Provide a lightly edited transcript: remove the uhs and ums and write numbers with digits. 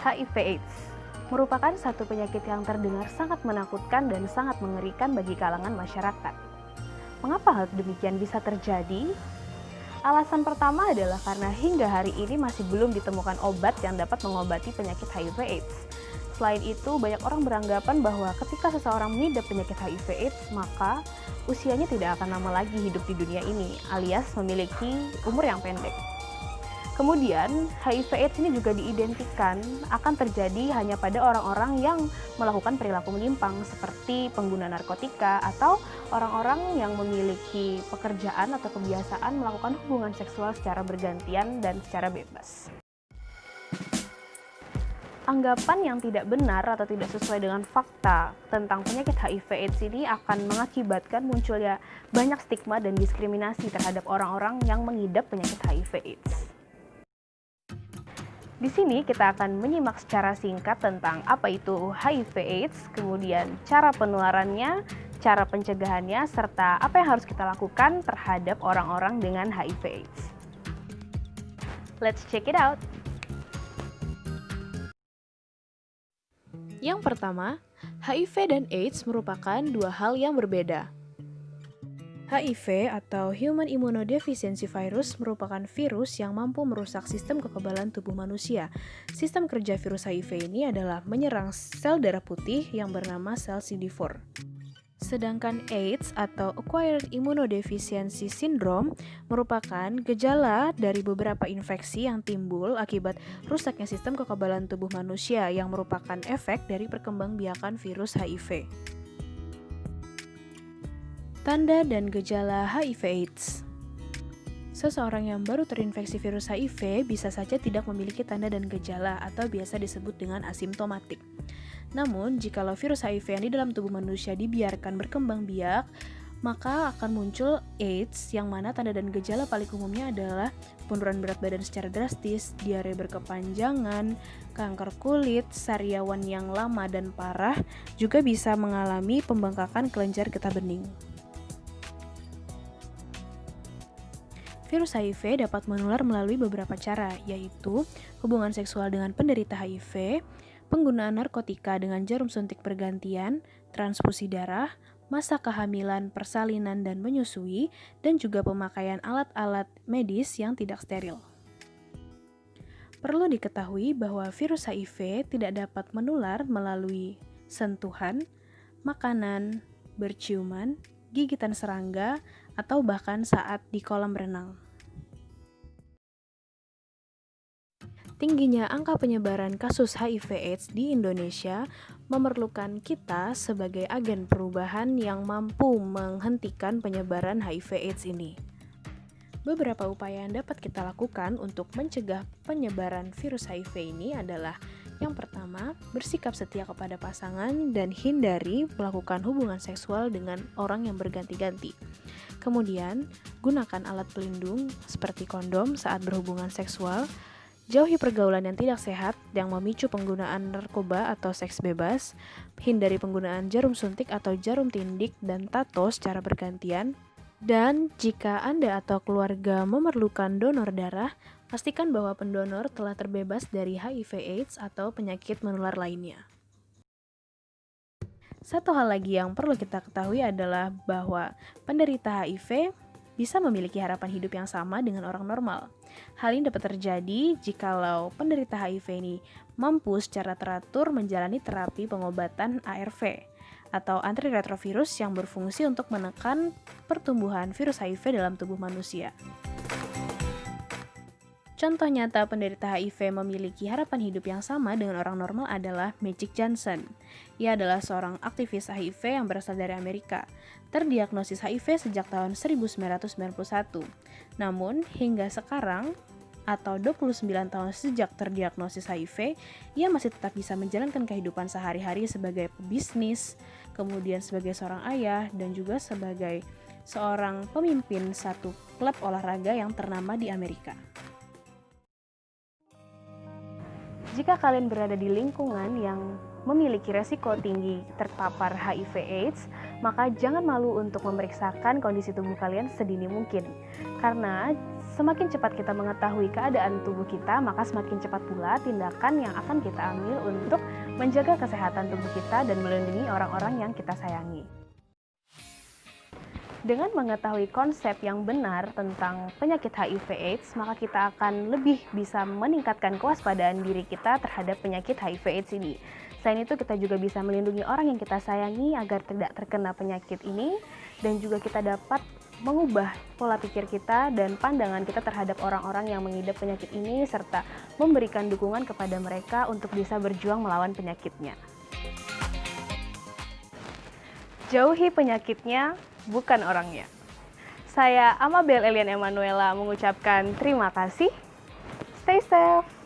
HIV/AIDS merupakan satu penyakit yang terdengar sangat menakutkan dan sangat mengerikan bagi kalangan masyarakat. Mengapa hal demikian bisa terjadi? Alasan pertama adalah karena hingga hari ini masih belum ditemukan obat yang dapat mengobati penyakit HIV/AIDS. Selain itu, banyak orang beranggapan bahwa ketika seseorang mengidap penyakit HIV/AIDS, maka usianya tidak akan lama lagi hidup di dunia ini, alias memiliki umur yang pendek. Kemudian, HIV/AIDS ini juga diidentikan akan terjadi hanya pada orang-orang yang melakukan perilaku menyimpang seperti pengguna narkotika atau orang-orang yang memiliki pekerjaan atau kebiasaan melakukan hubungan seksual secara bergantian dan secara bebas. Anggapan yang tidak benar atau tidak sesuai dengan fakta tentang penyakit HIV/AIDS ini akan mengakibatkan munculnya banyak stigma dan diskriminasi terhadap orang-orang yang mengidap penyakit HIV/AIDS. Di sini kita akan menyimak secara singkat tentang apa itu HIV/AIDS, kemudian cara penularannya, cara pencegahannya, serta apa yang harus kita lakukan terhadap orang-orang dengan HIV/AIDS. Let's check it out! Yang pertama, HIV dan AIDS merupakan dua hal yang berbeda. HIV atau Human Immunodeficiency Virus merupakan virus yang mampu merusak sistem kekebalan tubuh manusia. Sistem kerja virus HIV ini adalah menyerang sel darah putih yang bernama sel CD4. Sedangkan AIDS atau Acquired Immunodeficiency Syndrome merupakan gejala dari beberapa infeksi yang timbul akibat rusaknya sistem kekebalan tubuh manusia yang merupakan efek dari perkembangbiakan virus HIV. Tanda dan gejala HIV/AIDS. Seseorang yang baru terinfeksi virus HIV bisa saja tidak memiliki tanda dan gejala atau biasa disebut dengan asimptomatik. Namun, jikalau virus HIV yang di dalam tubuh manusia dibiarkan berkembang biak, maka akan muncul AIDS yang mana tanda dan gejala paling umumnya adalah penurunan berat badan secara drastis, diare berkepanjangan, kanker kulit, sariawan yang lama dan parah, juga bisa mengalami pembengkakan kelenjar getah bening. Virus HIV dapat menular melalui beberapa cara, yaitu hubungan seksual dengan penderita HIV, penggunaan narkotika dengan jarum suntik bergantian, transfusi darah, masa kehamilan, persalinan, dan menyusui, dan juga pemakaian alat-alat medis yang tidak steril. Perlu diketahui bahwa virus HIV tidak dapat menular melalui sentuhan, makanan, berciuman, gigitan serangga, atau bahkan saat di kolam renang. Tingginya angka penyebaran kasus HIV/AIDS di Indonesia memerlukan kita sebagai agen perubahan yang mampu menghentikan penyebaran HIV/AIDS ini. Beberapa upaya yang dapat kita lakukan untuk mencegah penyebaran virus HIV ini adalah: yang pertama, bersikap setia kepada pasangan dan hindari melakukan hubungan seksual dengan orang yang berganti-ganti. Kemudian, gunakan alat pelindung seperti kondom saat berhubungan seksual. Jauhi pergaulan yang tidak sehat yang memicu penggunaan narkoba atau seks bebas. Hindari penggunaan jarum suntik atau jarum tindik dan tato secara bergantian. Dan jika Anda atau keluarga memerlukan donor darah, pastikan bahwa pendonor telah terbebas dari HIV/AIDS atau penyakit menular lainnya. Satu hal lagi yang perlu kita ketahui adalah bahwa penderita HIV bisa memiliki harapan hidup yang sama dengan orang normal. Hal ini dapat terjadi jikalau penderita HIV ini mampu secara teratur menjalani terapi pengobatan ARV atau antiretrovirus yang berfungsi untuk menekan pertumbuhan virus HIV dalam tubuh manusia. Contoh nyata penderita HIV memiliki harapan hidup yang sama dengan orang normal adalah Magic Johnson. Ia adalah seorang aktivis HIV yang berasal dari Amerika. Terdiagnosis HIV sejak tahun 1991. Namun, hingga sekarang, atau 29 tahun sejak terdiagnosis HIV, ia masih tetap bisa menjalankan kehidupan sehari-hari sebagai pebisnis, kemudian sebagai seorang ayah, dan juga sebagai seorang pemimpin satu klub olahraga yang ternama di Amerika. Jika kalian berada di lingkungan yang memiliki resiko tinggi terpapar HIV/AIDS, Maka jangan malu untuk memeriksakan kondisi tubuh kalian sedini mungkin. Karena semakin cepat kita mengetahui keadaan tubuh kita, maka semakin cepat pula tindakan yang akan kita ambil untuk menjaga kesehatan tubuh kita dan melindungi orang-orang yang kita sayangi. Dengan mengetahui konsep yang benar tentang penyakit HIV/AIDS, maka kita akan lebih bisa meningkatkan kewaspadaan diri kita terhadap penyakit HIV/AIDS ini. Selain itu, kita juga bisa melindungi orang yang kita sayangi agar tidak terkena penyakit ini, dan juga kita dapat mengubah pola pikir kita dan pandangan kita terhadap orang-orang yang mengidap penyakit ini, serta memberikan dukungan kepada mereka untuk bisa berjuang melawan penyakitnya. Jauhi penyakitnya, bukan orangnya. Saya Amabel Elian Emanuela mengucapkan terima kasih. Stay safe.